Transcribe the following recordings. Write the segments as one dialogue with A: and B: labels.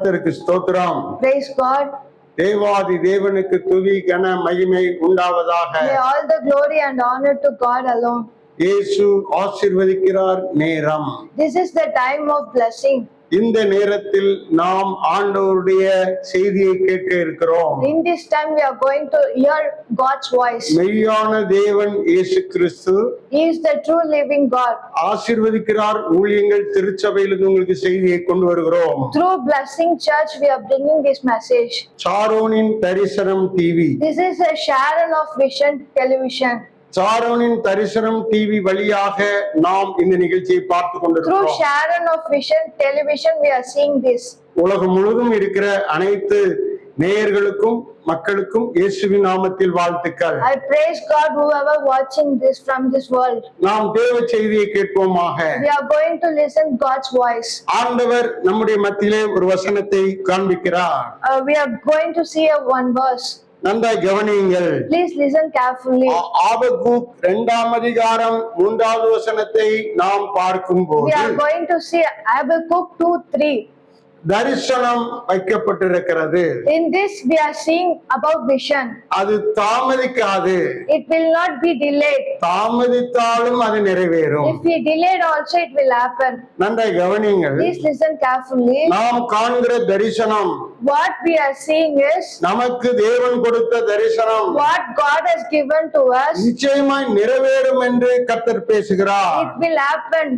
A: கர்த்தருக்கு ஸ்தோத்திரம்.
B: Praise God.
A: தேவாதி தேவனுக்கு துதி கன மகிமை உண்டாவதாக.
B: May all the glory and honor to God alone.
A: இயேசு ஆசீர்வதிக்கிறார் நேரம்.
B: This is the time of blessing.
A: இந்த நேரத்தில் நாம் ஆண்டவருடைய செய்தியை கேட்க இருக்கிறோம்.
B: In this time we are going to hear God's voice.
A: மெய்யான தேவன் இயேசு கிறிஸ்து
B: He is the true living God.
A: ஆசீர்வதிக்கிறார் ஊழியங்கள் திருச்சபையிலிருந்து உங்களுக்கு செய்தியை கொண்டு வருகிறோம்.
B: Through Blessing Church we are bringing this message.
A: சாரோனின் தரிசனம் TV.
B: This is a Sharon of Vision television.
A: சாரோனின் தரிசனம் டிவி வழியாக நாம் இந்த நிகழ்ச்சியை பார்த்து
B: Through
A: கொண்டிருக்கிறோம்.
B: Sharon of Vision television we are seeing this.
A: உலகம் முழுவதும் இருக்கிற அனைத்து நேயர்களுக்கும் மக்களுக்கும் இயேசுவின் நாமத்தில் வாழ்த்துக்கள்.
B: I praise God whoever watching this from this world.
A: நாம் தேவ செய்தியை கேட்போமாக.
B: We are going to listen God's voice.
A: ஆண்டவர் நம்முடைய மத்தியிலே ஒரு வசனத்தை காண்பிக்கிறார்.
B: We are going to see one verse.
A: நன்றாய் கவனியுங்கள்.
B: Please listen carefully.
A: ஆபக்கூக் 2ஆம் அதிகாரம் 3வது வசனத்தை நாம் பார்க்கும்போது
B: We are going to see Habakkuk 2:3.
A: தரிசனம் வைக்கப்பட்டிருக்கிறது.
B: In this we are seeing about vision.
A: அது தாமதிக்காது.
B: It will not be delayed.
A: தாமதித்தாலும் அது நிறைவேறும்.
B: If we delayed also it will happen.
A: நன்றாய் கவனியுங்கள்.
B: Please listen carefully.
A: நாம் காண்கிற தரிசனம்
B: What we are seeing is
A: நமக்கு தேவன் கொடுத்த தரிசனம்
B: what God has given to us.
A: நிச்சயமாய் நிறைவேறும் என்று கர்த்தர் பேசுகிறார்.
B: It will happen.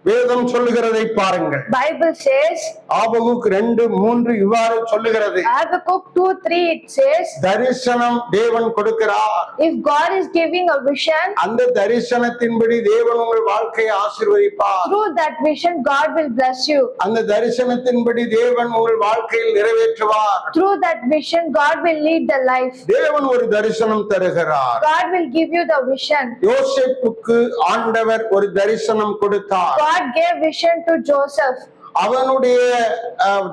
A: வேதம் சொல்லுகிறதை பாருங்கள்.
B: Bible says
A: ஆபகுக் 2:3 இவ்வாறு சொல்லுகிறது.
B: Habakkuk 2:3 it says
A: தரிசனம் தேவன் கொடுக்கிறார்.
B: if God is giving a vision,
A: அந்த தரிசனத்தின்படி தேவன் உங்கள் வாழ்க்கையை ஆசீர்வதிப்பார்.
B: through that vision God will bless you.
A: அந்த தரிசனத்தின்படி தேவன் உங்கள் வாழ்க்கையில் நிறைவேற்றுவார்.
B: Through that vision God will lead the life.
A: தேவன் ஒரு தரிசனம் தருகிறார்.
B: God will give you the vision.
A: யோசேப்புக்கு ஆண்டவர் ஒரு தரிசனம் கொடுத்தார்.
B: God gave vision to Joseph.
A: அவனுடைய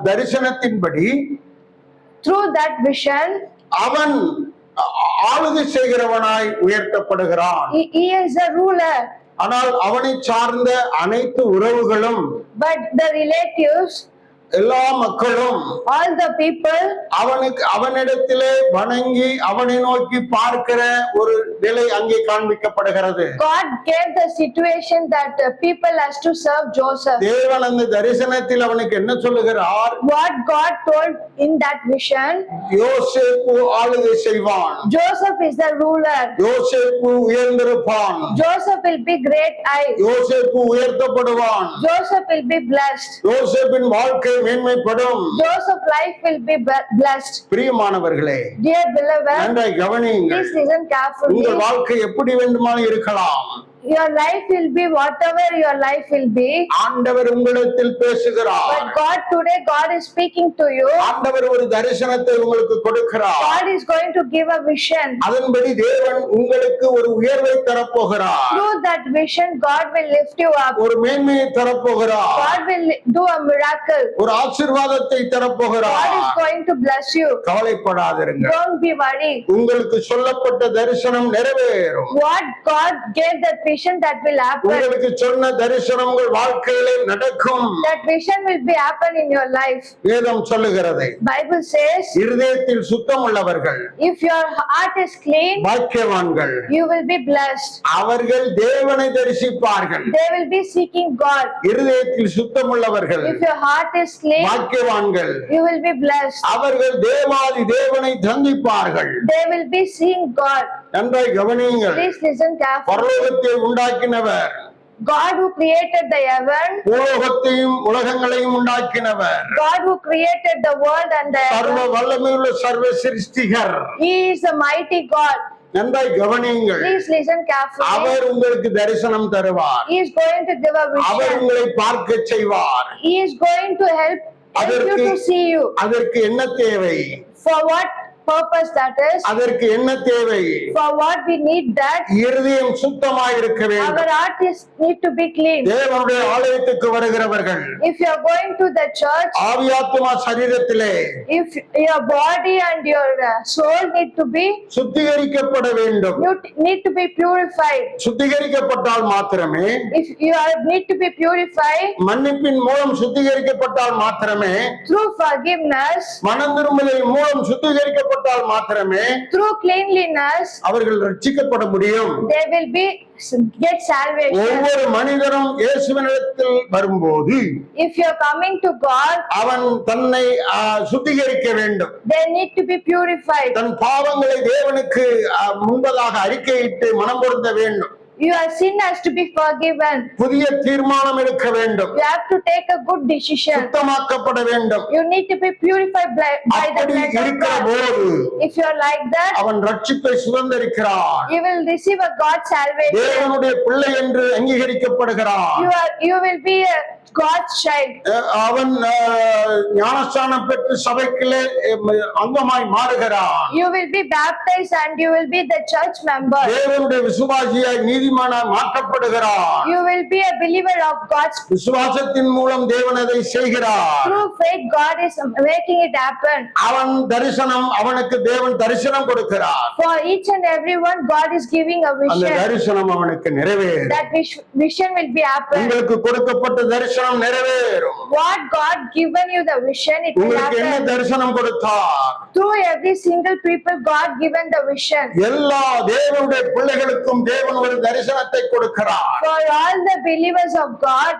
A: தரிசனத்தின்படி
B: Through that vision
A: அவன் ஆளுகை செய்கிறவனாய் உயர்த்தப்படுகிறான்.
B: he is a ruler.
A: ஆனால் அவனை சார்ந்த அனைத்து உறவுகளும்
B: But the relatives,
A: எல்லா மக்களும்
B: all the people,
A: அவனிடத்திலே வணங்கி அவனை நோக்கி பார்க்கிற ஒரு நிலை அங்கே காண்பிக்கப்படுகிறது.
B: God gave the situation that people has to serve Joseph.
A: தேவன் அந்த தரிசனத்தில் அவனுக்கு என்ன சொல்லுகிறார்?
B: What God told in that vision,
A: யோசேப்பு ஆளுகை செய்வான்.
B: Joseph is the ruler.
A: யோசேப்பு உயர்ந்திருப்பான்.
B: Joseph will be great eye.
A: யோசேப்பு உயர்த்தப்படுவான்.
B: Joseph will be blessed.
A: யோசேப்பின் வாழ்க்கை மேன்மைப்படும்.
B: Joseph life will be blessed.
A: பிரியமானவர்களே,
B: Dear beloved,
A: நன்றாய் கவனியுங்கள்.
B: please listen carefully.
A: உங்கள் வாழ்க்கை எப்படி வேண்டுமானாலும் இருக்கலாம்.
B: Your life will be whatever your life will be.
A: ஆண்டவர் உங்களிடத்தில் பேசுகிறார்.
B: But God today, God is speaking to you.
A: ஆண்டவர் ஒரு தரிசனத்தை உங்களுக்கு கொடுக்கிறார்.
B: God is going to give a vision.
A: அதன்படி தேவன் உங்களுக்கு ஒரு உயர்வை தரப்போகிறார்.
B: Through that vision, God will lift you up.
A: ஒரு மேன்மையை தரப்போகிறார்.
B: God will do a miracle.
A: ஒரு ஆசீர்வாதத்தை தரப்போகிறார்.
B: God is going to bless you.
A: கவலைப்படாதிருங்கள்.
B: Don't be worried.
A: உங்களுக்கு சொல்லப்பட்ட தரிசனம் நிறைவேறும்.
B: What God gave that vision, that will happen.
A: உங்களுக்கு சொன்ன தரிசனம் உங்கள் வாழ்க்கையிலே நடக்கும்.
B: That vision will be happen in your life.
A: வேதம் சொல்லுகிறது.
B: Bible says
A: இருதயத்தில் சுத்தம் உள்ளவர்கள்
B: if your heart is clean,
A: பாக்கியவான்கள்.
B: you will be blessed.
A: அவர்கள் தேவனை தரிசிப்பார்கள்.
B: They will be seeking God.
A: இருதயத்தில் சுத்தம் உள்ளவர்கள்
B: If your heart is clean,
A: பாக்கியவான்கள்.
B: you will be blessed.
A: அவர்கள் தேவாதி தேவனை சந்திப்பார்கள்.
B: They will be seeing God.
A: நன்றாய் கவனியுங்கள்.
B: Please listen carefully.
A: பரலோகத்தை உண்டாக்கினவர்,
B: God who created the heaven,
A: பூலோகத்தையும் உலகங்களையும் உண்டாக்கினவர்,
B: God who created the world and the
A: சர்வ
B: heaven,
A: வல்லமையுள்ள சர்வ சிருஷ்டிகர்.
B: He is a mighty God.
A: நன்றாய் கவனியுங்கள்.
B: Please listen carefully.
A: அவர் உங்களுக்கு தரிசனம் தருவார்.
B: He is going to give a
A: our
B: vision.
A: உங்களை பார்க்க செய்வார்.
B: He is going to help you to see you.
A: அதற்கு என்ன தேவை?
B: For what purpose that is,
A: அதற்கு என்ன தேவை?
B: for what we need that,
A: இருதயம் சுத்தமாய் இருக்க
B: our
A: வேண்டும்.
B: heart need to be clean.
A: தேவனுடைய ஆலயத்துக்கு வருகிறவர்கள்
B: If you are going to the church,
A: ஆவியாத்துமா சரீரத்திலே
B: if your body and your soul need to be,
A: சுத்திகரிக்கப்பட வேண்டும்.
B: you need to be purified.
A: சுத்திகரிக்கப்பட்டால் மாத்திரமே,
B: If you need to be purified
A: மன்னிப்பின் மூலம் சுத்திகரிக்கப்பட்டால் மாத்திரமே,
B: through forgiveness,
A: மனம் திரும்புதல் மூலம் சுத்திகரிக்கப்பட்டால் மாத்திரமே
B: through cleanliness,
A: அவர்கள் ரட்சிக்கப்பட முடியும்.
B: they will be get salvation.
A: ஒவ்வொரு மனிதனும் இயேசுவினிடத்தில் வரும்போது
B: If you are coming to God,
A: அவன் தன்னை சுத்திகரிக்க வேண்டும்.
B: they need to be purified.
A: தன் பாவங்களை தேவனுக்கு முன்பதாக அறிக்கையிட்டு மனம் பொருந்த வேண்டும்.
B: Your sin has to be forgiven.
A: புதிய தீர்மானம் எடுக்க வேண்டும்.
B: You have to take a good decision.
A: சுத்தமாக்கப்பட வேண்டும்.
B: You need to be purified by the
A: அப்படி
B: blood of
A: இருக்கிற
B: God.
A: போது
B: If you are like that,
A: அவன் ரட்சிப்பை சுதந்தரிக்கிறான்.
B: you will receive a God's salvation.
A: தேவனுடைய பிள்ளை என்று அங்கீகரிக்கப்படுகிறான்.
B: You will be a God's child.
A: அவன் ஞானஸ்நானம் பெற்று சபைக்குள்ளே அங்கமாய் மாறுகிறான்.
B: You will be baptized and you will be the church member.
A: தேவனுடைய விசுவாசியாய் நீதிமானாய் மாற்றப்படுகிறான்.
B: You will be a believer of God's.
A: விசுவாசத்தின் மூலம் தேவன் அதை செய்கிறார்.
B: Through faith, God is making it happen.
A: அவன் தரிசனம், அவனுக்கு தேவன் தரிசனம் கொடுக்கிறார்.
B: For each and every one, God is giving a
A: அந்த
B: vision.
A: தரிசனம் அவனுக்கு நிறைவேறும்.
B: That vision will be happen.
A: உங்களுக்கு கொடுக்கப்பட்ட தரிசனம் நிறைவேறும்.
B: What God given you the vision, it will
A: உங்களுக்கு என்ன
B: happen.
A: தரிசனம் கொடுத்தார்?
B: Through every single people, God given the vision.
A: எல்லா தேவனுடைய பிள்ளைகளுக்கும் தேவன் ஒரு தரிசனத்தை கொடுக்கிறார்.
B: For all the believers of God,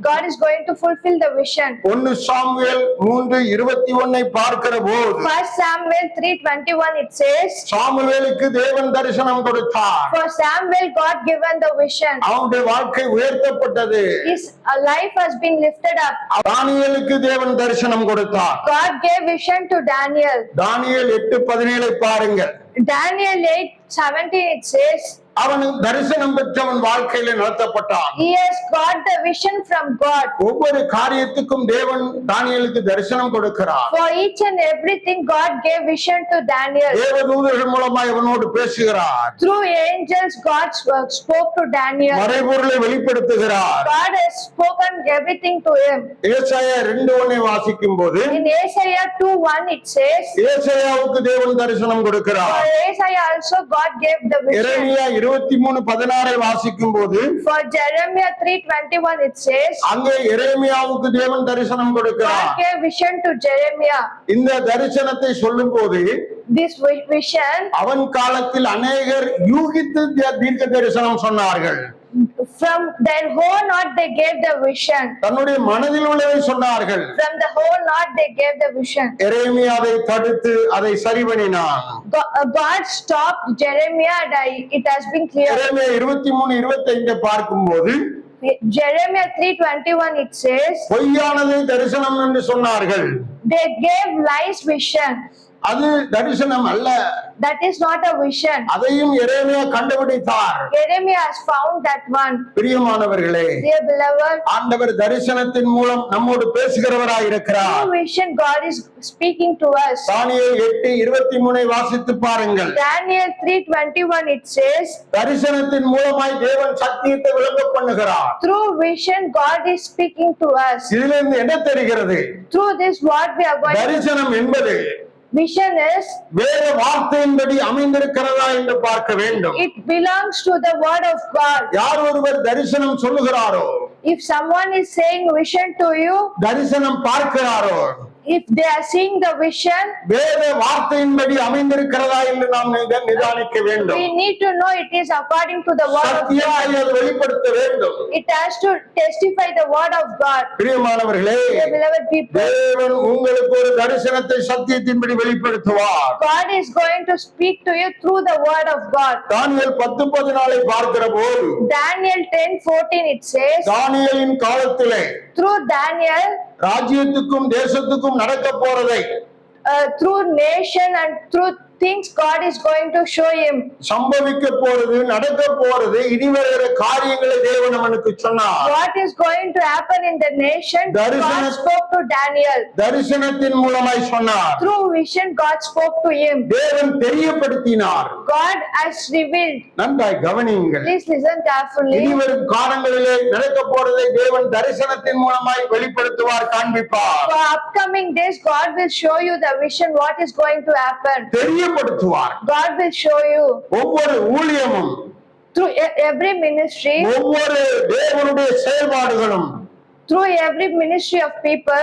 B: God is going to fulfill the vision.
A: 1 Samuel 3:21 பார்க்கிற போது
B: 1 Samuel 3:21 it says,
A: சாமுவேலுக்கு தேவன் தரிசனம் கொடுத்தார்.
B: for Samuel, God given the vision.
A: அவனுடைய வாழ்க்கை உயர்த்தப்பட்டது.
B: His life has been lifted up.
A: தானியேலுக்கு தேவன் தரிசனம் கொடுத்தார்.
B: God gave vision to Daniel.
A: தானியேல் 8:17 பாருங்கள்.
B: Daniel 8:17 it says,
A: அவன் தரிசனம் பெற்றவன் வாழ்க்கையில நடத்தப்பட்டான்.
B: he has got the vision from God.
A: ஒவ்வொரு காரியத்துக்கும் தேவன் தானியேலுக்கு தரிசனம் கொடுக்கிறார்.
B: For each and everything, God gave vision to Daniel.
A: தேவதூதர்கள் மூலமாய் அவனோடு பேசுகிறார்.
B: Through angels, God spoke to Daniel.
A: மறைபொருளை வெளிப்படுத்துகிறார்.
B: God has spoken everything to him.
A: ஏசாயா 2:1 வாசிக்கும் போது
B: In Isaiah 2:1 it says,
A: ஏசாயாவுக்கு தேவன் தரிசனம்
B: for
A: கொடுக்கிறார்.
B: Isaiah also God gave the vision.
A: எரேமியா 23:16 வாசிக்கும் போது
B: For Jeremiah 3:21 it says,
A: அங்கே எரேமியாவுக்கு தேவன் தரிசனம்
B: God
A: கொடுக்கிறார்.
B: gave vision to Jeremiah.
A: இந்த தரிசனத்தை சொல்லும் போது
B: This vision,
A: அவன் காலத்தில் அநேகர் யூகித்து தீர்க்க தரிசனம் சொன்னார்கள்.
B: from their whole heart they gave the vision.
A: தன்னுடைய மனதில் உள்ளதை சொன்னார்கள்.
B: From the whole heart they gave the vision.
A: எரேமியாவை தடுத்து அதை சரி பண்ணினான்.
B: God stopped Jeremiah and it has been clear.
A: எரேமியா 23:25 பார்க்கும்போது
B: Jeremiah 3:21 it says,
A: பொய்யானதை தரிசனம் என்று சொன்னார்கள்.
B: they gave lies vision.
A: அது தரிசனம் அல்ல.
B: That is not a vision.
A: அதையும் எரேமியா கண்டுபிடித்தார்.
B: Jeremiah has found that one.
A: பிரியமானவர்களே,
B: Dear beloved,
A: ஆண்டவர் தரிசனத்தின் மூலம் நம்மோடு பேசுகிறவராய் இருக்கிறார்.
B: through vision God is speaking to us.
A: தானியேல் 8:23 வாசித்து பாருங்கள்.
B: Daniel 3:21 it says,
A: தரிசனத்தின் மூலமாய் தேவன் சத்தியத்தை விளங்க பண்ணுகிறார்.
B: through vision God is speaking to us.
A: இதிலிருந்து என்ன தெரிகிறது?
B: Through this what we are going to,
A: தரிசனம் என்பது
B: vision is,
A: வேத வார்த்தையின்படி அமைந்திருக்கிறதா என்று பார்க்க வேண்டும்.
B: it belongs to the word of God.
A: யார் ஒருவர் தரிசனம் சொல்லுகிறாரோ,
B: If someone is saying vision to you,
A: தரிசனம் பார்க்கிறாரோ,
B: if they are seeing the vision,
A: வேத வார்த்தையின்படி அமைந்திருக்கிறதா என்று நாம் நிதானிக்க வேண்டும்.
B: we need to know it is according to the word of God.
A: சத்தியத்தை அது வெளிப்படுத்த வேண்டும்.
B: It has to testify the word of God.
A: பிரியமானவர்களே,
B: Dear beloved people,
A: தேவன் உங்களுக்கு ஒரு தரிசனத்தை சத்தியத்தின்படி வெளிப்படுத்துவார்.
B: God is going to speak to you through the word of God.
A: தானியேல் 10:14 பார்க்கிற போது
B: Daniel 10:14 it says,
A: தானியேலின் காலத்திலே
B: through Daniel,
A: ராஜ்யத்துக்கும் தேசத்துக்கும் நடக்க போறதை
B: through nation and through things God is going to show him.
A: சம்பவிக்க போறது, நடக்க போறது, இனி வருகிற காரியங்களை தேவன் அவனுக்கு சொன்னார்.
B: What is going to happen in the nation? God
A: தரிசன-
B: spoke to Daniel.
A: தரிசனத்தின் மூலமாய் சொன்னார்.
B: Through vision, God spoke to him.
A: தேவன் தெரியப்படுத்தினார்.
B: God has revealed.
A: நன்றாய் கவனியுங்கள்.
B: Please listen carefully.
A: இனி வரும் காலங்களிலே நடக்க போறதை தேவன் தரிசனத்தின் மூலமாய் வெளிப்படுத்துவார், காண்பிப்பார்,
B: For upcoming days, God will show you the vision, what is going to happen.
A: தெரியப்படுத்துவார்.
B: God will show you
A: ஒவ்வொரு ஊழியமும்,
B: through every ministry,
A: ஒவ்வொரு தேவனுடைய செயல்பாடுகளும்
B: through every ministry of people,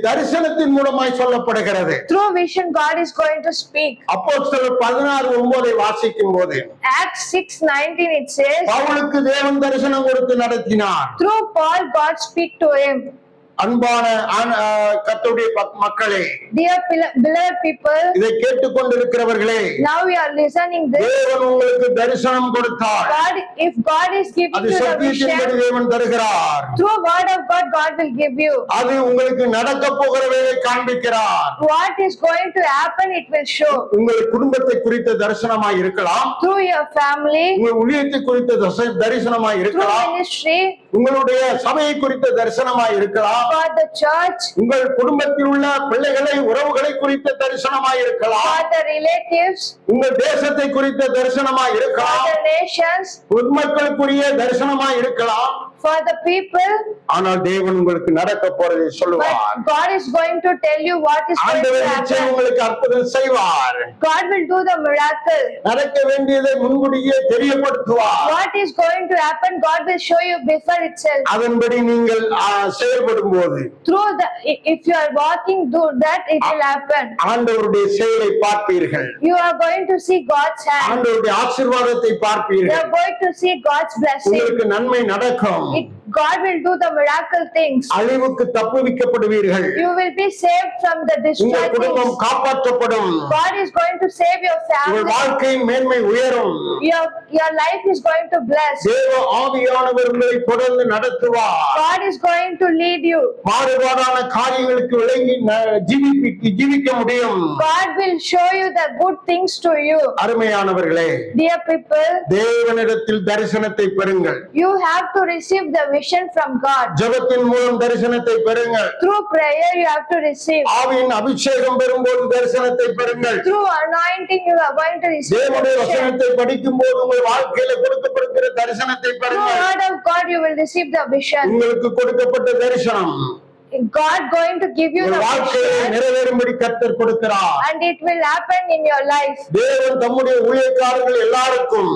A: தரிசனத்தின் மூலமாய் சொல்லப்படுகிறது.
B: through vision, God is going to speak.
A: அப்போஸ்தலர் 16:9 வாசிக்கும் போது
B: Acts 6:19 it says,
A: பவுலுக்கு தேவன் தரிசனம் கொடுத்து நடத்தினார்.
B: through Paul, God speak to him.
A: அன்பான கர்த்தருடைய மக்களே,
B: Dear beloved people,
A: இதை கேட்டுக்கொண்டிருக்கிறவர்களே,
B: now we are listening this.
A: தேவன் உங்களுக்கு தரிசனம் கொடுத்தார்.
B: God, if God is giving
A: அது
B: you the
A: சத்தியத்தின்படி
B: vision,
A: தேவன் தருகிறார்.
B: through word of God, God will give you.
A: அது உங்களுக்கு நடக்க போகிறவையை காண்பிக்கிறார்.
B: What is going to happen, it will show.
A: உங்கள் குடும்பத்தை குறித்த தரிசனமாய் இருக்கலாம்,
B: Through your family,
A: உங்கள் ஊழியத்தை குறித்த தரிசனமாய்
B: through
A: இருக்கலாம்,
B: ministry,
A: உங்களுடைய சபையை குறித்த தரிசனமாய் இருக்கலாம்,
B: for the church,
A: உங்கள் குடும்பத்தில் உள்ள பிள்ளைகளை உறவுகளை குறித்த தரிசனமாய் இருக்கலாம்,
B: for the relatives,
A: உங்கள் தேசத்தை குறித்த தரிசனமாய்
B: for
A: இருக்கலாம்,
B: the nations,
A: பொதுமக்களுக்குரிய தரிசனமாய் இருக்கலாம்.
B: for the people.
A: ஆனால் தேவன் உங்களுக்கு நடக்க போறதை சொல்லுவார்.
B: But God is going to tell you what is going to
A: ஆண்டவர் நிச்சயம்
B: happen.
A: உங்களுக்கு அற்புதம் செய்வார்.
B: God will do the miracle.
A: நடக்க வேண்டியதை முன்கூட்டியே தெரியப்படுத்துவார்.
B: What is going to happen, God will show you before itself.
A: அதன்படி நீங்கள் செயல்படும் போது
B: Through the, if you are walking through that, it will happen.
A: ஆண்டவருடைய செயலை பார்ப்பீர்கள்.
B: You are going to see God's hand.
A: ஆண்டவருடைய ஆசீர்வாதத்தை
B: You
A: பார்ப்பீர்கள்.
B: are going to see God's blessing.
A: உங்களுக்கு நன்மை நடக்கும்.
B: God will do the miracle things.
A: அழிவுக்கு தப்புவிக்கப்படுவீர்கள்.
B: You will be saved from the
A: உங்கள்
B: destroyed
A: குடும்பம்
B: things.
A: காப்பாற்றப்படும்.
B: God is going to save your
A: உங்கள்
B: family.
A: வாழ்க்கையின் மேன்மை உயரும்.
B: Your life is going to bless.
A: தேவ ஆவியானவர் உங்களை தொடர்ந்து நடத்துவார்.
B: God is going to lead you.
A: மாறுபாடான காரியங்களுக்கு விளங்கி ஜீவிக்க முடியும்.
B: God will show you the good things to you.
A: அருமையானவர்களே,
B: Dear people,
A: தேவனிடத்தில் தரிசனத்தை பெறுங்கள்.
B: you have to receive the vision from God.
A: ஜெபத்தின் மூலம் தரிசனத்தை பெறுங்கள்.
B: Through prayer, you have to receive.
A: ஆவியின் அபிஷேகம் பெறும்போது தரிசனத்தை பெறுங்கள்.
B: Through anointing, you are going to receive the
A: தேவனுடைய
B: vision.
A: வசனத்தை படிக்கும் போது உங்கள் வாழ்க்கையில கொடுக்கப்படுகிற தரிசனத்தை
B: Through
A: பெறுங்கள்.
B: word of God, you will receive the vision.
A: உங்களுக்கு கொடுக்கப்பட்ட தரிசனம்
B: God going to give you the
A: உங்கள் வாழ்க்கையை
B: vision,
A: நிறைவேறும்படி கர்த்தர் கொடுக்கிறார்.
B: and it will happen in your life.
A: தேவன் தம்முடைய ஊழியக்காரர்கள் எல்லாருக்கும்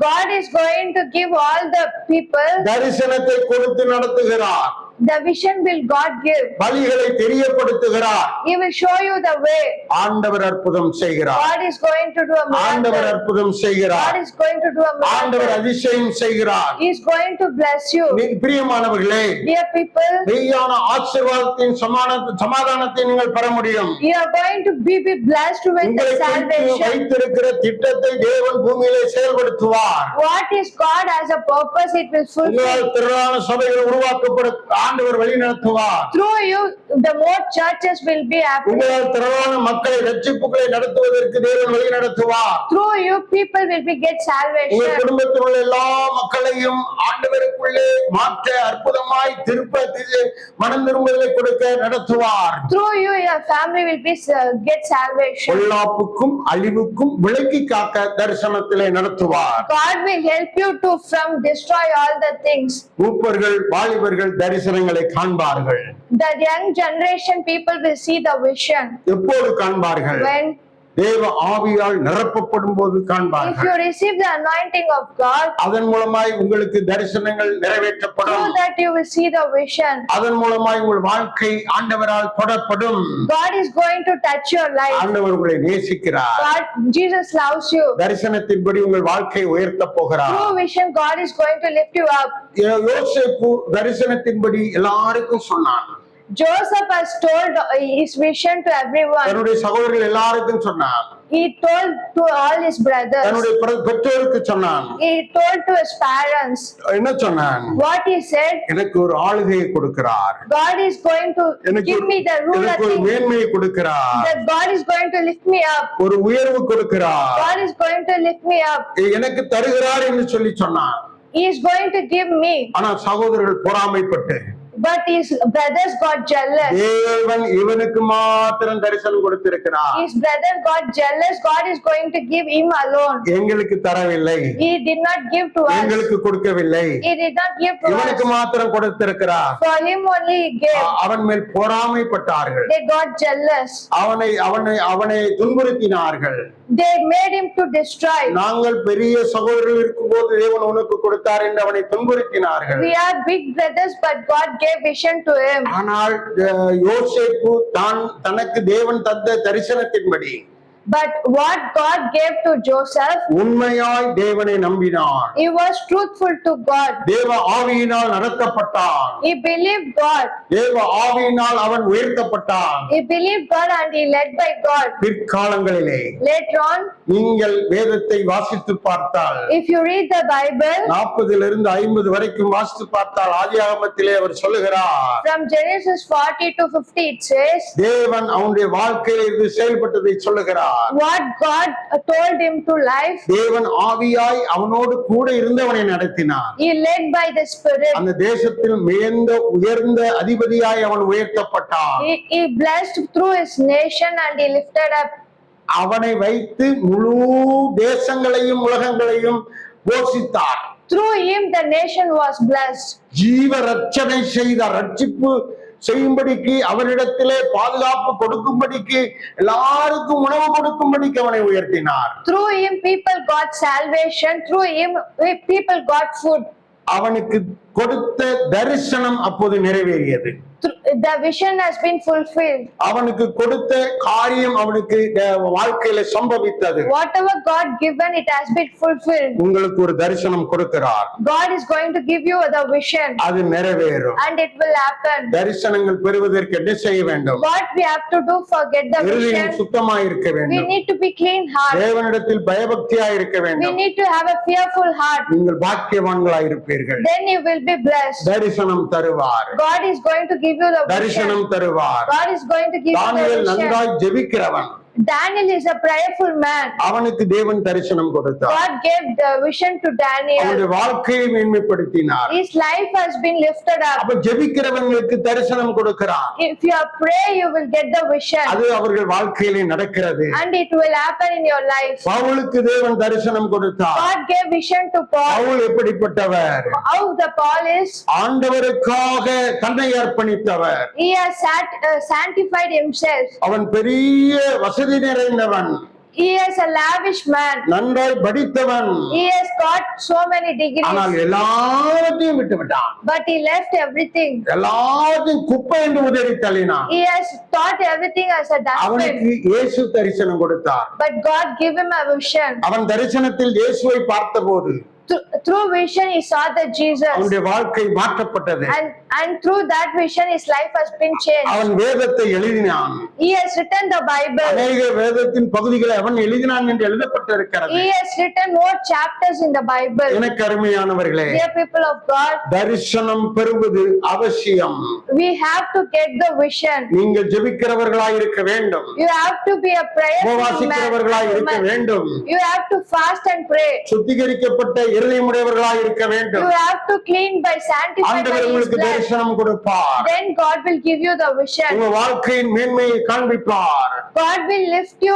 B: God is going to give all the people
A: தரிசனத்தை கொடுத்து நடத்துகிறார்.
B: the vision will God give.
A: வழிகளை தெரியப்படுத்துகிறார்.
B: He will show you the way.
A: ஆண்டவர் அற்புதம் செய்கிறார்.
B: God is going to do a
A: ஆண்டவர்
B: miracle.
A: அற்புதம் செய்கிறார்.
B: God is going to do a
A: ஆண்டவர்
B: miracle.
A: அதிசயம் செய்கிறார்.
B: He is going to bless you.
A: பிரியமானவர்களே,
B: Dear people,
A: மெய்யான ஆசீர்வாதத்தின் சமாதானத்தை நீங்கள் பெற முடியும்.
B: you are going to be blessed with the
A: உங்களை குறித்து
B: salvation.
A: வைத்திருக்கிற திட்டத்தை தேவன் பூமியிலே செயல்படுத்துவார்.
B: What is God as a purpose, it will fulfill.
A: உங்களால் திரளான சபைகள் உருவாக்கப்பட ஆண்டவர் வழி நடத்துவார்.
B: Through you, the more churches will be happening.
A: உங்களால் திரளான மக்களை ரட்சிப்புகளை நடத்துவதற்கு தேவன் வழி நடத்துவார்.
B: Through you, people will be get
A: உங்கள்
B: salvation.
A: குடும்பத்தில் உள்ள எல்லா மக்களையும் ஆண்டவருக்குள்ளே மாற்ற அற்புதமாய் திருப்ப மனம் திரும்புதலை கொடுக்க நடத்துவார்.
B: Through you, your family will be get salvation.
A: பொல்லாப்புக்கும் அழிவுக்கும் விலக்கி காக்க தரிசனத்திலே நடத்துவார்.
B: God will help you to from destroy all the things.
A: மூப்பர்கள் வாலிபர்கள் தரிசனங்களை காண்பார்கள்.
B: The young generation people will see the vision.
A: எப்போது காண்பார்கள்?
B: When
A: தேவ ஆவியால் நிரப்பப்படும் போது
B: if
A: காண்பார்கள்.
B: you receive the anointing of God,
A: அதன் மூலமாய் உங்களுக்கு தரிசனங்கள்
B: through
A: நிறைவேற்றப்படும்.
B: that you will see the vision.
A: அதன் மூலமாய் உங்கள் வாழ்க்கை ஆண்டவரால் தொடப்படும்.
B: God is going to touch your life.
A: ஆண்டவர் உங்களை நேசிக்கிறார்.
B: God, Jesus loves you.
A: தரிசனத்தின்படி உங்கள் வாழ்க்கையை உயர்த்த போகிறார்.
B: Through vision, God is going to lift you up.
A: யோசேப்பு தரிசனத்தின்படி எல்லாருக்கும் சொன்னான்.
B: Joseph has told his vision to everyone.
A: தன்னுடைய சகோதரர்கள் எல்லாருக்கும் சொன்னான்.
B: He told to all his brothers.
A: தன்னுடைய பெற்றோருக்கு சொன்னான்.
B: He told to his parents.
A: என்ன சொன்னான்?
B: What he said?
A: எனக்கு ஒரு ஆளுகையை கொடுக்கிறார்.
B: God is going to give me the ruler
A: எனக்கு ஒரு
B: thing.
A: மேன்மையை கொடுக்கிறார்.
B: That God is going to lift me up.
A: ஒரு உயர்வு கொடுக்கிறார்.
B: God is going to lift me up.
A: எனக்கு தருகிறார் என்று சொல்லி சொன்னான்.
B: He is going to give me.
A: ஆனா சகோதரர்கள் பொறாமைப்பட்டு
B: But his brothers got jealous.
A: தேவன் இவனுக்கு மாத்திரம் தரிசனம் கொடுத்திருக்கிறார்.
B: His brother got jealous. God is going to give him alone.
A: எங்களுக்கு தரவில்லை.
B: He did not give to us.
A: எங்களுக்கு கொடுக்கவில்லை.
B: He did not give to us.
A: இவனுக்கு மாத்திரம் கொடுத்திருக்கிறார்.
B: For him only he gave.
A: அவன் மேல் பொறாமைப்பட்டார்கள்.
B: They got jealous.
A: அவனை துன்புறுத்தினார்கள்.
B: They made him to destroy.
A: நாங்கள் பெரிய சகோதரர்கள் இருக்கும்போது தேவன் உனக்கு கொடுத்தார் என்று அவனை துன்புறுத்தினார்கள்.
B: We are big brothers, but God gave vision to him.
A: ஆனால் யோசேப்பு தனக்கு தேவன் தந்த தரிசனத்தின்படி
B: But what God gave to Joseph,
A: உண்மையாய் தேவனை நம்பினான்.
B: he was truthful to God.
A: தேவ ஆவியினால் நடத்தப்பட்டான்.
B: He believed God.
A: தேவ ஆவியினால் அவன் உயர்த்தப்பட்டான்.
B: He believed God and he led by God.
A: பிற்காலங்களிலே
B: Later on,
A: நீங்கள் வேதத்தை வாசித்து பார்த்தால்
B: if you read the Bible,
A: 40 to 50 வரைக்கும் வாசித்து பார்த்தால் ஆதியாகமத்திலே அவர் சொல்லுகிறார்,
B: from Genesis 40 to 50 it says,
A: தேவன் அவனுடைய வாழ்க்கையில் இது செயல்பட்டதை சொல்லுகிறார்.
B: what God told him to life,
A: தேவன் ஆவியாய் அவனோடு கூட இருந்தவனை நடத்தினார்.
B: he led by the Spirit.
A: அந்த தேசத்தில் உயர்ந்த அதிபதியாய் அவன் உயர்த்தப்பட்டான்.
B: He blessed through his nation and he lifted up.
A: அவனை வைத்து முழு தேசங்களையும் உலகங்களையும் போஷித்தார்.
B: Through him the nation was blessed.
A: ஜீவ ரட்சனை செய்தார். ரட்சிப்பு செய்யும்படிக்கு அவரிடத்திலே பாதுகாப்பு கொடுக்கும்படிக்கு எல்லாருக்கும் உணவு கொடுக்கும்படிக்கு அவனை உயர்த்தினார்.
B: Through him people got salvation. Through him people got food.
A: அவனுக்கு கொடுத்த தரிசனம் அப்போது நிறைவேறியது.
B: The vision has been fulfilled.
A: அவனுக்கு கொடுத்த காரியம் அவனுக்கு வாழ்க்கையில சம்பவித்தது.
B: Whatever God given, it has been fulfilled.
A: உங்களுக்கு ஒரு தரிசனம் கொடுக்கிறார்.
B: God is going to give you the vision.
A: அது நிறைவேறும்.
B: And it will happen.
A: தரிசனங்கள் பெறுவதற்கு என்ன செய்ய வேண்டும்?
B: What we have to do for get the
A: இருதயம்
B: vision?
A: சுத்தமாய் இருக்க
B: We
A: வேண்டும்.
B: need to be clean heart.
A: தேவனிடத்தில் பயபக்தியாய் இருக்க
B: We
A: வேண்டும்.
B: need to have a fearful heart.
A: நீங்கள் பாக்கியவான்களாய் இருப்பீர்கள்.
B: Then you will be blessed.
A: தரிசனம் தருவார்.
B: God is going to give you the vision.
A: தரிசனம் தருவார்.
B: God is going to give you
A: Daniel
B: the vision.
A: நன்றாய் ஜெபிக்கிறவன்.
B: Daniel is a prayerful man.
A: அவனுக்கு தேவன் தரிசனம் கொடுத்தார்.
B: God gave the vision to Daniel.
A: அவனுடைய வாழ்க்கையை மேன்மைப்படுத்தினார்.
B: His life has been lifted up.
A: அப்ப ஜெபிக்கிறவங்களுக்கு தரிசனம் கொடுக்கிறார்.
B: If you pray, you will get the vision.
A: அது அவர்கள் வாழ்க்கையிலே நடக்கிறது.
B: And it will happen in your life.
A: பவுலுக்கு தேவன் தரிசனம் கொடுத்தார்.
B: God gave vision to Paul.
A: Pavul எப்படிப்பட்டவர்?
B: How the Paul is?
A: ஆண்டவருக்காக தன்னை அர்ப்பணித்தவர்.
B: He has sanctified himself.
A: அவன் பெரிய வசதி நிறைந்தவன்.
B: He is a lavish man.
A: நன்றாய் படித்தவன்.
B: He has got so many degrees.
A: ஆனால் எல்லாத்தையும் விட்டு விட்டான்.
B: But he left everything.
A: எல்லாத்தையும் குப்பை என்று உதறி தள்ளினான்.
B: He has thought everything as a
A: அவனுக்கு
B: dustbin.
A: இயேசு தரிசனம் கொடுத்தார்.
B: But God gave him a vision.
A: அவன் தரிசனத்தில் இயேசுவை பார்த்தபோது
B: Through vision he saw the Jesus.
A: அவனுடைய வாழ்க்கை மாற்றப்பட்டது.
B: And through that vision his life has been changed.
A: அவன் வேதத்தை எழுதினான்.
B: He has written the Bible.
A: அநேக வேதத்தின் பகுதிகளை அவன் எழுதினான் என்று எழுதப்பட்டிருக்கிறது.
B: He has written more chapters in the Bible.
A: எனக்கு அருமையானவர்களே,
B: Dear people of God,
A: தரிசனம் பெறுவது அவசியம்.
B: we have to get the vision.
A: நீங்கள் ஜெபிக்கிறவர்களாய் இருக்க வேண்டும்.
B: You have to be a prayerful
A: உபவாசிக்கிறவர்களாய் இருக்க
B: man.
A: வேண்டும்.
B: You have to fast and pray.
A: சுத்திகரிக்கப்பட்ட இருதயமுடையவர்களாய் இருக்க வேண்டும்.
B: You have to clean by sanctified by
A: ஆண்டவர்
B: his
A: உங்களுக்கு
B: blood.
A: தரிசனம் கொடுப்பார்.
B: Then God will give you the vision.
A: உங்க வாழ்க்கையின் மேன்மையை காண்பிப்பார்.
B: God will lift you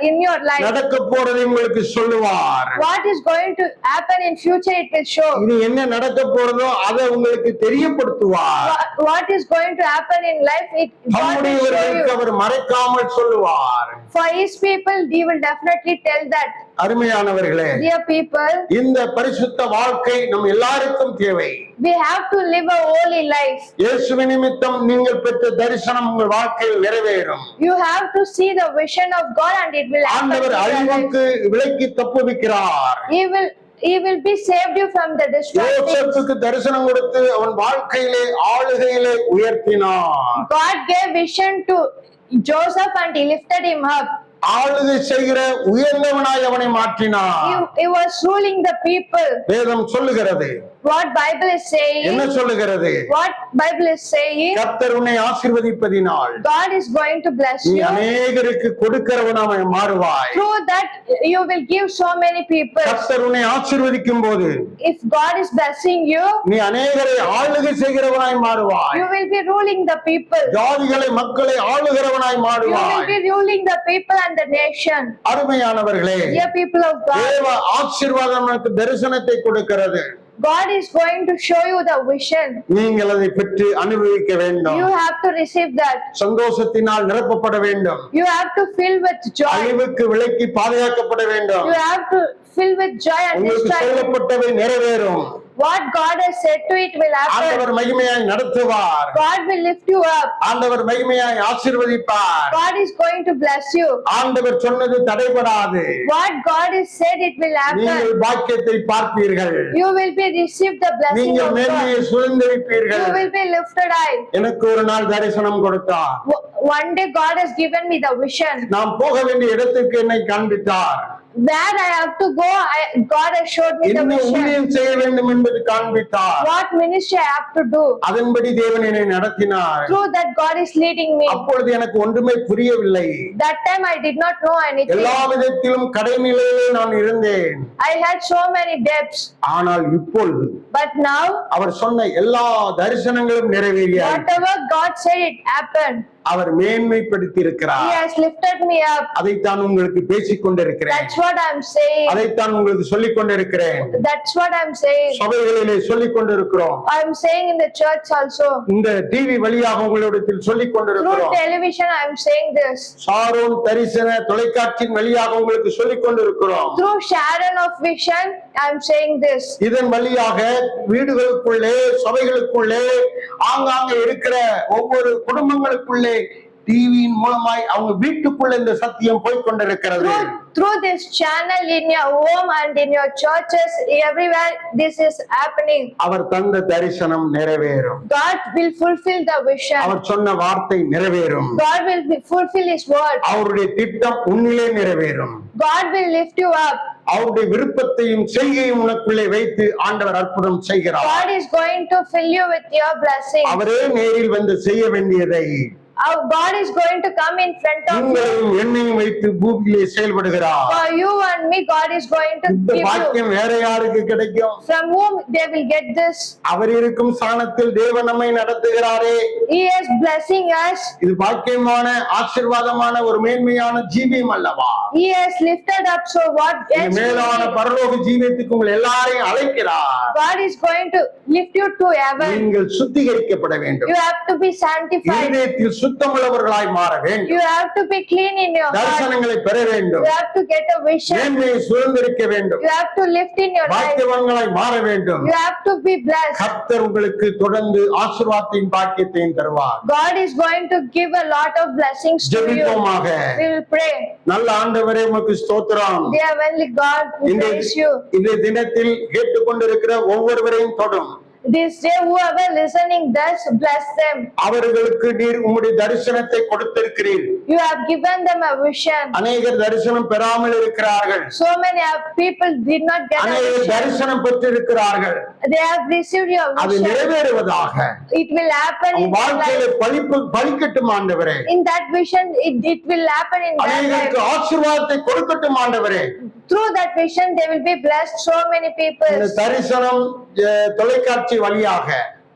B: in your life.
A: நடக்க போறதை உங்களுக்கு சொல்லுவார்.
B: What is going to happen in future it will show.
A: இது என்ன நடக்க போறதோ அதை உங்களுக்கு தெரியப்படுத்துவார்.
B: What is going to happen in life it God will show
A: நம்முடையவர்களுக்கு
B: you.
A: அவர் மறைக்காமல் சொல்லுவார்.
B: For his people he will definitely tell that.
A: அருமையானவர்களே,
B: Dear people,
A: இந்த பரிசுத்த வாழ்க்கை நம் எல்லாருக்கும் தேவை.
B: we have to live a holy life.
A: இயேசுவின் நிமித்தம் நீங்கள் பெற்ற தரிசனம் உங்கள் வாழ்க்கையில் நிறைவேறும்.
B: You have to see the vision of God and it will happen.
A: ஆண்டவர்
B: in your life.
A: அழிவுக்கு விலக்கி தப்புவிக்கிறார்.
B: He will be saved you from the destruction.
A: யோசேப்புக்கு தரிசனம் கொடுத்து அவன் வாழ்க்கையிலே ஆளுகையிலே உயர்த்தினார்.
B: God gave vision to Joseph and he lifted him up.
A: ஆளுகை செய்கிற உயர்ந்தவனாய் அவனை மாற்றினார்.
B: He was ruling the people.
A: வேதம் சொல்லுகிறது.
B: What Bible is saying?
A: என்ன சொல்லுகிறது?
B: What Bible is saying?
A: கர்த்தர் உன்னை ஆசீர்வதிப்பதினால்
B: God is going to bless
A: நீ
B: you.
A: அநேகருக்கு கொடுக்கிறவனாய் மாறுவாய்.
B: Through that you will give so many people.
A: கர்த்தர் உன்னை ஆசீர்வதிக்கும் போது
B: If God is blessing you,
A: நீ அநேகரை ஆளுகை செய்கிறவனாய் மாறுவாய்.
B: you will be ruling the people.
A: ஜாதிகளை மக்களை ஆளுகிறவனாய்
B: You will
A: மாறுவாய்.
B: be ruling the people and the nation.
A: அருமையானவர்களே,
B: Dear people of God,
A: தேவ ஆசீர்வாதம் உனக்கு தரிசனத்தை கொடுக்கிறது.
B: God is going to show you the vision.
A: நீங்கள் அதை பெற்று அனுபவிக்க வேண்டும்.
B: You have to receive that.
A: சந்தோஷத்தினால் நிரப்பப்பட வேண்டும்.
B: You have to fill with joy.
A: அழிவுக்கு விலக்கி பாதுகாக்கப்பட வேண்டும்.
B: You have to fill with joy and
A: உங்களுக்கு
B: distress.
A: சொல்லப்பட்டவை நிறைவேறும்.
B: What God has said to it will happen.
A: ஆண்டவர் மகிமையாய் நடத்துவார்.
B: God will lift you up.
A: ஆண்டவர் மகிமையாய் ஆசீர்வதிப்பார்.
B: God is going to bless you.
A: ஆண்டவர் சொன்னது தடைபடாது.
B: What God has said it will
A: நீங்கள்
B: happen.
A: பாக்கியத்தை பார்ப்பீர்கள்.
B: You will be received the blessing
A: நீங்கள்
B: of
A: மேன்மையை
B: God.
A: சுதந்திரிப்பீர்கள்.
B: You will be lifted high.
A: எனக்கு ஒரு நாள் தரிசனம் கொடுத்தார்.
B: One day God has given me the vision.
A: நாம் போக வேண்டிய இடத்திற்கு என்னை காண்பித்தார்.
B: Where I have to go, God has showed me the
A: என்ன
B: vision.
A: ஊழியம் செய்ய வேண்டும் என்பது காண்பித்தார்.
B: What ministry I have to do.
A: அதன்படி தேவன் என்னை நடத்தினார்.
B: Through that God is leading me.
A: அப்பொழுது எனக்கு ஒன்றுமே புரியவில்லை.
B: That time I did not know anything.
A: எல்லா விதத்திலும் கடைநிலையிலே நான் இருந்தேன்.
B: I had so many debts.
A: ஆனால் இப்பொழுது
B: But now,
A: அவர் சொன்ன எல்லா தரிசனங்களும் நிறைவேறிய
B: whatever God said it happened.
A: Our மேன்மைப்படுத்தி
B: He
A: இருக்கிறார்.
B: has lifted me up.
A: அதைத்தான் உங்களுக்கு பேசிக் கொண்டிருக்கிறேன்.
B: That's what I'm saying.
A: அதைத்தான் உங்களுக்கு சொல்லிக் கொண்டிருக்கிறேன்.
B: That's what I'm saying.
A: சபைகளிலே சொல்லிக் கொண்டிருக்கிறோம்.
B: I'm saying in the church also.
A: இந்த டிவி வழியாக உங்களிடத்தில் சொல்லிக்
B: Through
A: கொண்டிருக்கிறோம்.
B: television I'm saying this.
A: Sharon தரிசன தொலைக்காட்சியின் வழியாக உங்களுக்கு சொல்லிக் கொண்டிருக்கிறோம்.
B: Through Sharon of Vision I'm saying this.
A: இதன் வழியாக வீடுகளுக்குள்ளே சபைகளுக்குள்ளே ஆங்காங்கே இருக்கிற ஒவ்வொரு குடும்பங்களுக்குள்ளே டிவியின் மூலமாய் அவங்க வீட்டுக்குள்ள இந்த சத்தியம் போய் கொண்டிருக்கிறது.
B: Through this channel in your home and in your churches, everywhere this is happening.
A: அவர் தந்த தரிசனம் நிறைவேறும்.
B: God will fulfill the vision.
A: அவர் சொன்ன வார்த்தை நிறைவேறும்.
B: God will fulfill His word.
A: அவருடைய திட்டம் உன்னிலே நிறைவேறும்.
B: God will lift you up.
A: அவருடைய விருப்பத்தையும் செய்கையும் உனக்குள்ளே வைத்து ஆண்டவர் அற்புதம் செய்கிறார்.
B: God is going to fill you with your blessing.
A: அவரே நேரில் வந்து செய்ய வேண்டியதை
B: Our God is going to come in front of you.
A: உங்களையும் என்னையும் வைத்து பூமியிலே செயல்படுகிறார்.
B: For you and me, God is going to
A: இந்த
B: give you.
A: பாக்கியம் வேற யாருக்கு கிடைக்கும்?
B: From whom they will get this?
A: அவர் இருக்கும் ஸ்தானத்தில் தேவன் நம்மை நடத்துகிறாரே.
B: He is blessing us.
A: இது பாக்கியமான ஆசீர்வாதமான ஒரு மேன்மையான ஜீவியம் அல்லவா?
B: He has lifted up. So what
A: இந்த
B: else?
A: மேலான பரலோக ஜீவியத்துக்கு உங்கள் எல்லாரையும் அழைக்கிறார்.
B: God is going to lift you to heaven.
A: நீங்கள் சுத்திகரிக்கப்பட வேண்டும்.
B: You have to be sanctified.
A: இதயத்தில் சுத்தமுள்ளவர்களாய் மாற வேண்டும்.
B: You have to be clean in your heart.
A: தரிசனங்களை பெற வேண்டும்.
B: You have to get a vision.
A: மேன்மையை சுதந்திரிக்க வேண்டும்.
B: You have to lift in your life.
A: பாக்கியவான்களாய் மாற வேண்டும்.
B: You have to be blessed.
A: கர்த்தர் உங்களுக்கு தொடர்ந்து ஆசீர்வாதத்தையும் பாக்கியத்தையும் தருவார்.
B: God is going to give a lot of blessings to you.
A: ஜெபிப்போமாக.
B: We will pray.
A: நல்ல ஆண்டவரே உமக்கு ஸ்தோத்திரம்.
B: Dear heavenly God, we praise you.
A: இந்த தினத்தில் கேட்டுக்கொண்டிருக்கிற ஒவ்வொருவரையும் தொடும்.
B: This day, whoever listening thus, bless them.
A: அவர்களுக்கு நீர் உம்முடைய தரிசனத்தை கொடுத்திருக்கிறீர்.
B: You have given them a vision.
A: அநேகர் தரிசனம் பெறாமல் இருக்கிறார்கள்.
B: So many people did not get a
A: அநேகர்
B: vision.
A: தரிசனம் பெற்றிருக்கிறார்கள்.
B: They have received your
A: அது
B: vision.
A: நிறைவேறுவதாக
B: It will happen in their
A: வாழ்க்கையில
B: life.
A: பலிக்கட்டும் ஆண்டவரே.
B: In that vision, it will happen in their
A: அநேகருக்கு
B: life.
A: ஆசீர்வாதத்தை கொடுக்கட்டும் ஆண்டவரே.
B: Through that vision, they will be blessed. So many people.
A: இந்த தரிசனம் தொலைக்காட்சி வழியாக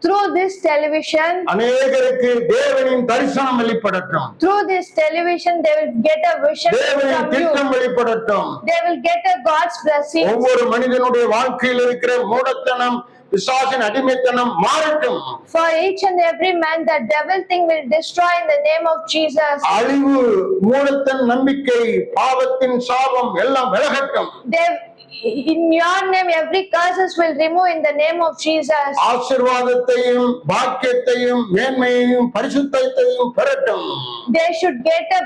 B: Through this television,
A: அநேகருக்கு தேவனின் தரிசனம் வெளிப்படட்டும்.
B: through this television, they will get a vision
A: தேவனின்
B: from you.
A: திட்டம் வெளிப்படட்டும்.
B: They will get a God's blessing.
A: ஒவ்வொரு மனிதனுடைய வாழ்க்கையில் இருக்கிற மூடத்தனம் பிசாசின் அடிமைத்தனம் மாறட்டும்.
B: For each and every man, the devil thing will destroy in the name of Jesus.
A: அழிவு மூடத்தன் நம்பிக்கை பாவத்தின் சாபம் எல்லாம் விலகட்டும்.
B: In your name, every curses will remove in the name of Jesus.
A: ஆசீர்வாதத்தையும் பாக்கியத்தையும் மேன்மையையும் பரிசுத்தத்தையும் பெறட்டும்.
B: They should get a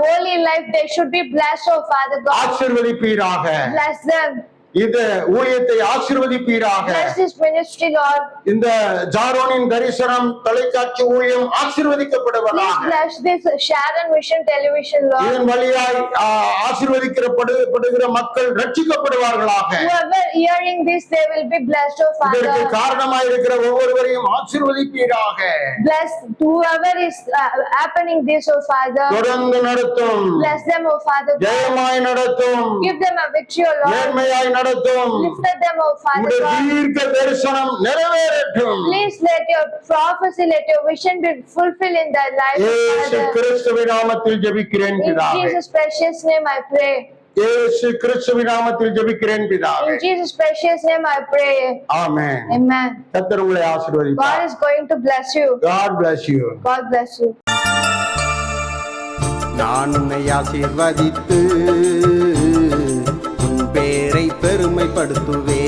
B: holy life. They should be blessed, oh Father God.
A: ஆசீர்வதிப்பீராக.
B: Bless them.
A: இந்த ஊழியத்தை ஆசீர்வதிப்பீராக.
B: Bless this ministry, Lord.
A: இந்த ஜாரோனின் தரிசனம் தொலைக்காட்சி ஊழியம்
B: Please
A: ஆசீர்வதிக்கப்படுவதாக.
B: bless this Sharon Vision Television, Lord.
A: இதன் வழியாய் ஆசீர்வதிக்கப்படுகிற மக்கள் ரட்சிக்கப்படுவார்களாக.
B: Whoever hearing this, they will be blessed, oh
A: இதற்கு
B: Father.
A: காரணமாய் இருக்கிற ஒவ்வொருவரையும் ஆசீர்வதிப்பீராக.
B: Bless whoever is happening this, oh Father.
A: தொடர்ந்து நடத்தும்.
B: Bless them, oh Father.
A: ஜெயமாய் நடத்தும்.
B: Give them a victory, oh Lord.
A: நேர்மையாய் நடத்தும்.
B: Lift them, oh Father
A: உம்முடைய
B: God.
A: தீர்க்க தரிசனம் நிறைவேறட்டும்.
B: Please let your prophecy, let your vision be fulfilled in their life, oh
A: இயேசு
B: Father.
A: கிறிஸ்துவின் நாமத்தில் ஜெபிக்கிறேன்
B: In
A: பிதாவே.
B: Jesus' precious name I pray.
A: இயேசு கிறிஸ்துவின் நாமத்தில் ஜெபிக்கிறேன் பிதாவே.
B: In Jesus' precious name I pray.
A: Amen.
B: Amen.
A: கர்த்தர் உங்களை
B: God
A: ஆசீர்வதிப்பார்.
B: is going to bless you.
A: God bless you.
B: God bless you.
C: நான் உன்னை ஆசீர்வதித்து உன் பேரை பெருமைப்படுத்துவேன்.